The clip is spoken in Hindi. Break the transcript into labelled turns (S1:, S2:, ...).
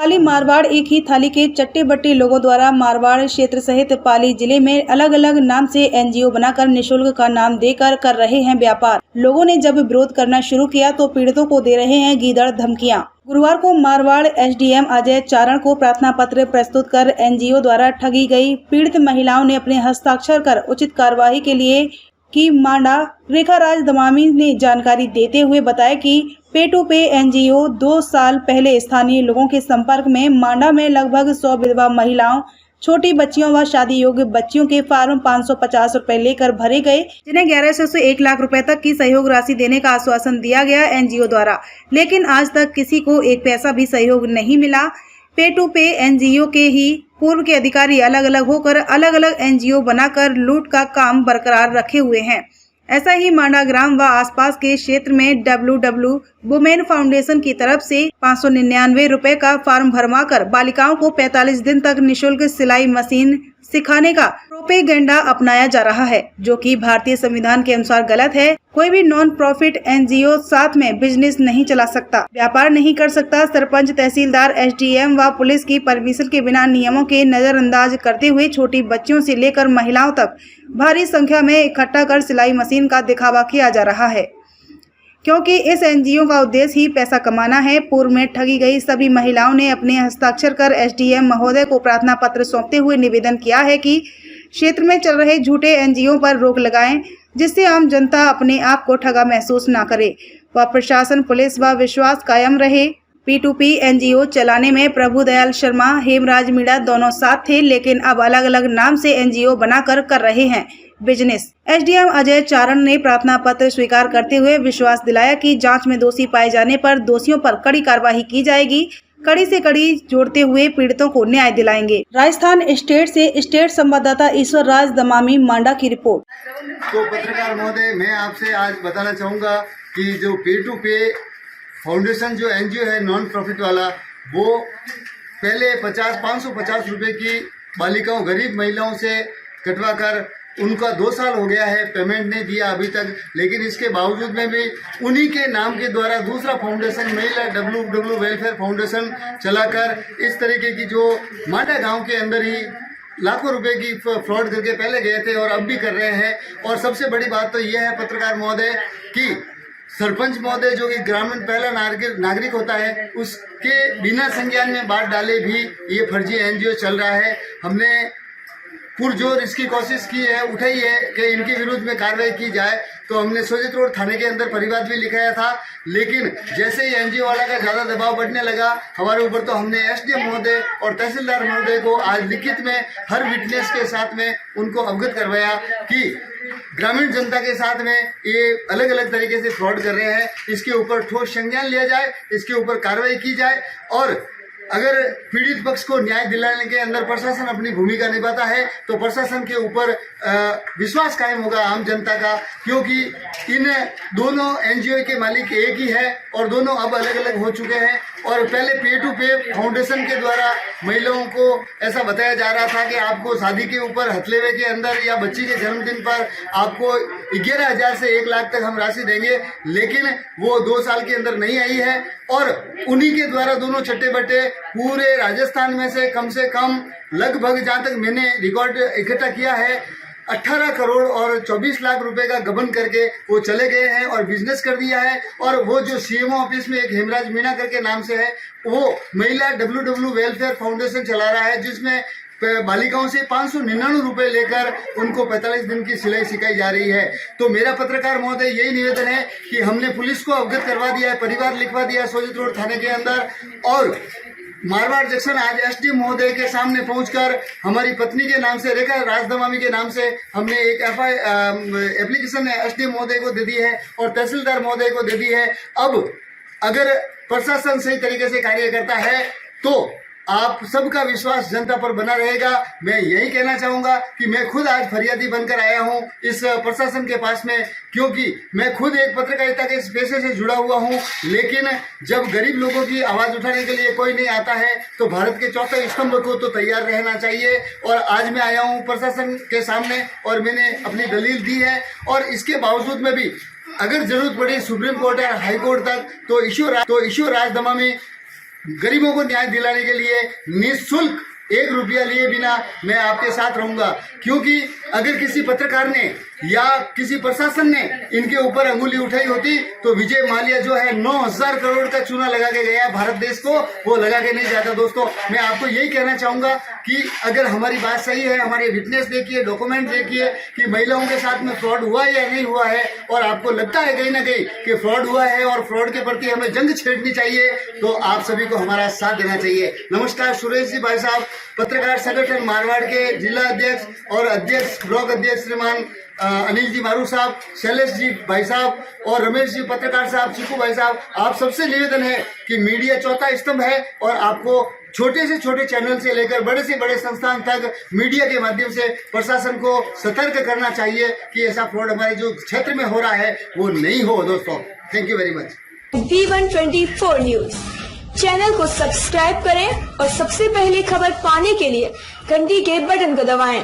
S1: पाली मारवाड़ एक ही थाली के चट्टे बट्टे लोगों द्वारा मारवाड़ क्षेत्र सहित पाली जिले में अलग अलग नाम से एनजीओ बनाकर निशुल्क का नाम देकर कर रहे हैं व्यापार। लोगों ने जब विरोध करना शुरू किया तो पीड़ितों को दे रहे हैं गीदड़ धमकियां। गुरुवार को मारवाड़ एसडीएम अजय चारण को प्रार्थना पत्र प्रस्तुत कर एनजीओ द्वारा ठगी गई पीड़ित महिलाओं ने अपने हस्ताक्षर कर उचित कार्यवाही के लिए की मांडा। रेखा राज दमामी ने जानकारी देते हुए बताया कि पे टू पे एनजीओ 2 साल पहले स्थानीय लोगों के संपर्क में मांडा में लगभग 100 विधवा महिलाओं, छोटी बच्चियों व शादी योग्य बच्चियों के फार्म 550 रुपए लेकर भरे गए, जिन्हें 1100 से 1 लाख रुपए तक की सहयोग राशि देने का आश्वासन दिया गया एनजीओ द्वारा, लेकिन आज तक किसी को 1 पैसा भी सहयोग नहीं मिला। पे टू पे एनजीओ के ही पूर्व के अधिकारी अलग अलग होकर अलग अलग एनजीओ बनाकर लूट का काम बरकरार रखे हुए हैं। ऐसा ही मांडा ग्राम व आसपास के क्षेत्र में WW वुमेन फाउंडेशन की तरफ से 599 रुपए का फॉर्म भरवाकर बालिकाओं को 45 दिन तक निशुल्क सिलाई मशीन सिखाने का प्रोपेगेंडा अपनाया जा रहा है, जो कि भारतीय संविधान के अनुसार गलत है। कोई भी नॉन प्रॉफिट एनजीओ साथ में बिजनेस नहीं चला सकता, व्यापार नहीं कर सकता। सरपंच, तहसीलदार, एसडीएम व पुलिस की परमिशन के बिना नियमों के नजरअंदाज करते हुए छोटी बच्चियों से लेकर महिलाओं तक भारी संख्या में इकट्ठा कर सिलाई मशीन का दिखावा किया जा रहा है, क्योंकि इस एनजीओ का उद्देश्य ही पैसा कमाना है। पूर्व में ठगी गई सभी महिलाओं ने अपने हस्ताक्षर कर एसडीएम महोदय को प्रार्थना पत्र सौंपते हुए निवेदन किया है कि क्षेत्र में चल रहे झूठे एनजीओ पर रोक लगाएं, जिससे आम जनता अपने आप को ठगा महसूस न करे व प्रशासन, पुलिस व विश्वास कायम रहे। P2P एनजीओ चलाने में प्रभुदयाल शर्मा, हेमराज मीणा दोनों साथ थे, लेकिन अब अलग अलग नाम से एनजीओ बनाकर कर रहे हैं बिजनेस। एसडीएम अजय चारण ने प्रार्थना पत्र स्वीकार करते हुए विश्वास दिलाया कि जांच में दोषी पाए जाने पर दोषियों पर कड़ी कार्रवाई की जाएगी। कड़ी से कड़ी जोड़ते हुए पीड़ितों को न्याय दिलाएंगे। राजस्थान स्टेट से स्टेट संवाददाता ईश्वर राज दमामी, मांडा की रिपोर्ट।
S2: तो पत्रकार महोदय, मैं आपसे आज बताना चाहूँगा कि जो P2P फाउंडेशन जो एनजीओ है नॉन प्रॉफिट वाला, वो पहले 550 रुपए की बालिकाओं, गरीब महिलाओं से कटवा कर उनका 2 साल हो गया है, पेमेंट नहीं दिया अभी तक। लेकिन इसके बावजूद में भी उन्हीं के नाम के द्वारा दूसरा फाउंडेशन महिला WW वेलफेयर फाउंडेशन चलाकर इस तरीके की जो मांडा गांव के अंदर ही लाखों रुपए की फ्रॉड करके पहले गए थे और अब भी कर रहे हैं। और सबसे बड़ी बात तो यह है पत्रकार महोदय कि सरपंच महोदय जो कि ग्रामीण पहला नागरिक होता है, उसके बिना संज्ञान में बात डाले भी ये फर्जी एनजीओ चल रहा है। हमने पुरजोर इसकी कोशिश की है, उठाई है कि इनके विरुद्ध में कार्रवाई की जाए। तो हमने सोजित रोड थाने के अंदर परिवाद भी लिखाया था, लेकिन जैसे ही एनजीओ वाला का ज़्यादा दबाव बढ़ने लगा हमारे ऊपर, तो हमने एसडीएम महोदय और तहसीलदार महोदय को आज लिखित में हर विटनेस के साथ में उनको अवगत करवाया कि ग्रामीण जनता के साथ में ये अलग अलग तरीके से फ्रॉड कर रहे हैं। इसके ऊपर ठोस संज्ञान लिया जाए, इसके ऊपर कार्रवाई की जाए और अगर पीड़ित पक्ष को न्याय दिलाने के अंदर प्रशासन अपनी भूमिका निभाता है तो प्रशासन के ऊपर विश्वास कायम होगा आम जनता का, क्योंकि इन दोनों एनजीओ के मालिक एक ही है और दोनों अब अलग अलग हो चुके हैं। और पहले P2P फाउंडेशन के द्वारा महिलाओं को ऐसा बताया जा रहा था कि आपको शादी के ऊपर हथलेवे के अंदर या बच्ची के जन्मदिन पर आपको 11,000 से 1 लाख तक हम राशि देंगे, लेकिन वो 2 साल के अंदर नहीं आई है। और उन्हीं के द्वारा दोनों चट्टे बट्टे पूरे राजस्थान में से कम लगभग, जहाँ तक मैंने रिकॉर्ड इकट्ठा किया है, 18 करोड़ और 24 लाख रुपए का गबन करके वो चले गए हैं और बिजनेस कर दिया है। और वो जो सीएमओ ऑफिस में एक हेमराज मीणा करके नाम से है, वो महिला WW वेलफेयर फाउंडेशन चला रहा है, जिसमें बालिकाओं से 599 रुपए लेकर उनको 45 दिन की सिलाई सिखाई जा रही है। तो मेरा पत्रकार महोदय यही निवेदन है कि हमने पुलिस को अवगत करवा दिया है, परिवार लिखवा दिया है सोजित रोड थाने के अंदर, और मारवाड़ जंक्शन आज एसडीएम महोदय के सामने पहुंचकर हमारी पत्नी के नाम से, रेखा राजदमामी के नाम से, हमने एक एप्लीकेशन एसडीएम महोदय को दे दी है और तहसीलदार महोदय को दे दी है। अब अगर प्रशासन सही तरीके से कार्य करता है तो आप सबका विश्वास जनता पर बना रहेगा। मैं यही कहना चाहूँगा कि मैं खुद आज फरियादी बनकर आया हूँ इस प्रशासन के पास में, क्योंकि मैं खुद एक पत्रकारिता के पेशे से जुड़ा हुआ हूँ। लेकिन जब गरीब लोगों की आवाज़ उठाने के लिए कोई नहीं आता है तो भारत के चौथे स्तंभ को तो तैयार रहना चाहिए। और आज मैं आया हूँ प्रशासन के सामने और मैंने अपनी दलील दी है, और इसके बावजूद में भी अगर जरूरत पड़ी सुप्रीम कोर्ट या हाई कोर्ट तक तो ईश्वर राज दमामी गरीबों को न्याय दिलाने के लिए निःशुल्क 1 रुपया लिए बिना मैं आपके साथ रहूंगा। क्योंकि अगर किसी पत्रकार ने या किसी प्रशासन ने इनके ऊपर अंगुली उठाई होती तो विजय माल्या जो है 9,000 करोड़ का चूना लगा के गया भारत देश को, वो लगा के नहीं जाता। दोस्तों, मैं आपको यही कहना चाहूंगा कि अगर हमारी बात सही है, हमारे विटनेस देखिए, डॉक्यूमेंट देखिए कि महिलाओं के साथ में फ्रॉड हुआ है या नहीं हुआ है, और आपको लगता है कहीं ना कहीं कि फ्रॉड हुआ है और फ्रॉड के प्रति हमें जंग छेड़नी चाहिए, तो आप सभी को हमारा साथ देना चाहिए। नमस्कार, सुरेश जी भाई साहब, पत्रकार संगठन मारवाड़ के जिला अध्यक्ष और अध्यक्ष, ब्लॉक अध्यक्ष श्रीमान अनिल जी मारू साहब, शैलेश जी भाई साहब और रमेश जी पत्रकार साहब, चिकू भाई साहब, आप सबसे निवेदन है कि मीडिया चौथा स्तंभ है और आपको छोटे से छोटे चैनल से लेकर बड़े से बड़े संस्थान तक मीडिया के माध्यम से प्रशासन को सतर्क करना चाहिए कि ऐसा फ्रॉड हमारे जो क्षेत्र में हो रहा है वो नहीं हो। दोस्तों, thank you very much.
S3: V124 news channel को सब्सक्राइब करें और सबसे पहले खबर पाने के लिए घंटी के बटन को दबाएं।